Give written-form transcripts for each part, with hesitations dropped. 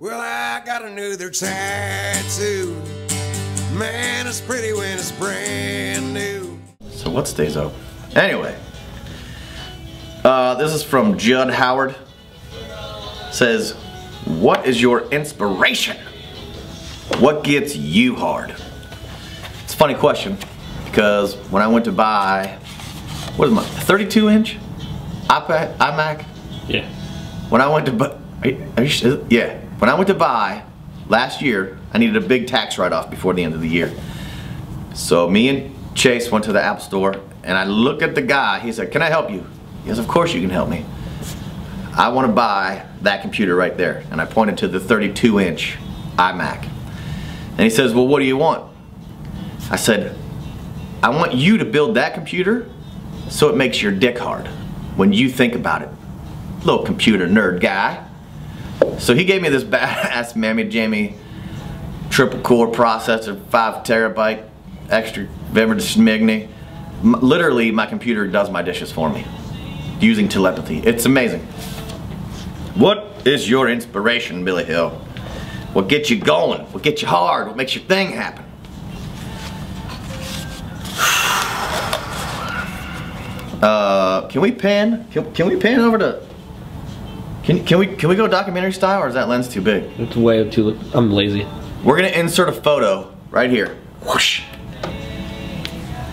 Well, I got another tattoo. Man, it's pretty when it's brand new. So what stays open? Anyway, this is from Judd Howard. Says, what is your inspiration? What gets you hard? It's a funny question because when I went to buy, what is my 32-inch iMac? Yeah. When I went to buy, yeah. When I went to buy last year, I needed a big tax write-off before the end of the year. So me and Chase went to the Apple store and I looked at the guy. He said, "Can I help you?" Yes, of course you can help me. I want to buy that computer right there. And I pointed to the 32-inch iMac. And he says, "Well, what do you want?" I said, "I want you to build that computer so it makes your dick hard when you think about it." Little computer nerd guy. So he gave me this badass Mammy Jammy triple core processor, 5 terabyte, extra Vimmer Smigny. Literally, my computer does my dishes for me using telepathy. It's amazing. What is your inspiration, Billy Hill? What gets you going? What gets you hard? What makes your thing happen? Can we pan? Can we pan over to? Can we go documentary style, or is that lens too big? It's way too. I'm lazy. We're gonna insert a photo right here, whoosh,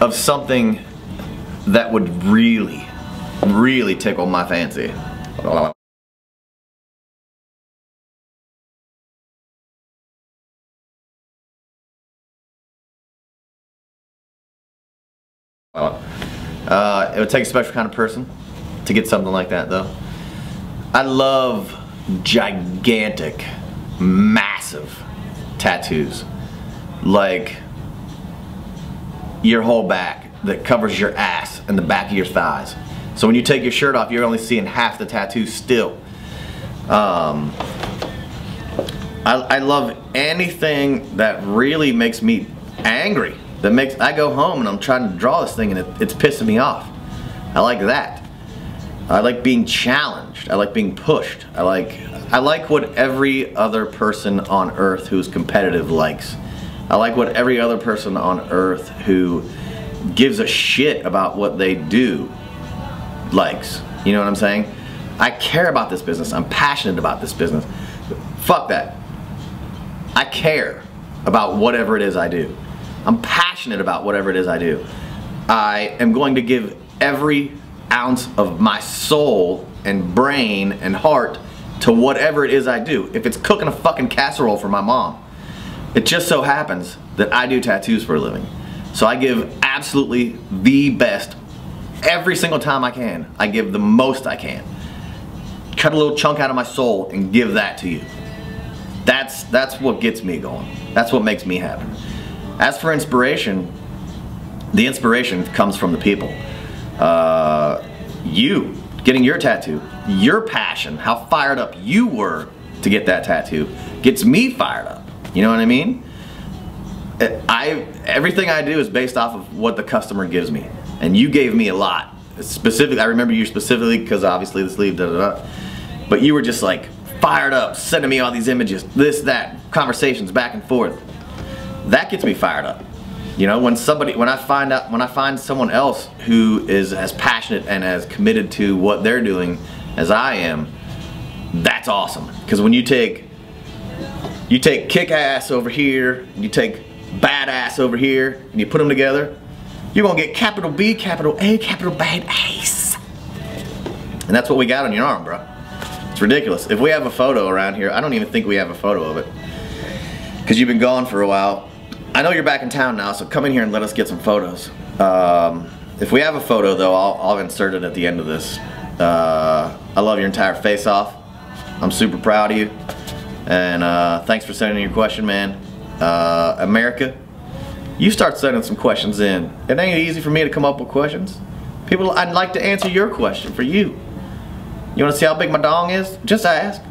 of something that would really, really tickle my fancy. It would take a special kind of person to get something like that, though. I love gigantic, massive tattoos, like your whole back that covers your ass and the back of your thighs. So when you take your shirt off, you're only seeing half the tattoo still. I love anything that really makes me angry. I go home and I'm trying to draw this thing and it's pissing me off. I like that. I like being challenged. I like being pushed. I like what every other person on earth who's competitive likes. I like what every other person on earth who gives a shit about what they do likes. You know what I'm saying? I care about this business. I'm passionate about this business. Fuck that. I care about whatever it is I do. I'm passionate about whatever it is I do. I am going to give every ounce of my soul and brain and heart to whatever it is I do. If it's cooking a fucking casserole for my mom, it just so happens that I do tattoos for a living. So I give absolutely the best every single time I can. I give the most I can. Cut a little chunk out of my soul and give that to you. That's what gets me going. That's what makes me happy. As for inspiration, the inspiration comes from the people. You getting your tattoo, your passion, how fired up you were to get that tattoo gets me fired up. You know what I mean? Everything I do is based off of what the customer gives me, and you gave me a lot. Specifically, I remember you specifically because obviously the sleeve, but you were just like fired up, sending me all these images, this, that, conversations back and forth. That gets me fired up. You know, when I find someone else who is as passionate and as committed to what they're doing as I am, that's awesome. Because when you take kick-ass over here, and you take badass over here, and you put them together, you're gonna get capital B, capital A, capital bad ace. And that's what we got on your arm, bro. It's ridiculous. If we have a photo around here, I don't even think we have a photo of it. Because you've been gone for a while. I know you're back in town now, so come in here and let us get some photos. If we have a photo, though, I'll insert it at the end of this. I love your entire face off. I'm super proud of you. And thanks for sending your question, man. America, you start sending some questions in. It ain't easy for me to come up with questions. I'd like to answer your question for you. You want to see how big my dong is? Just ask.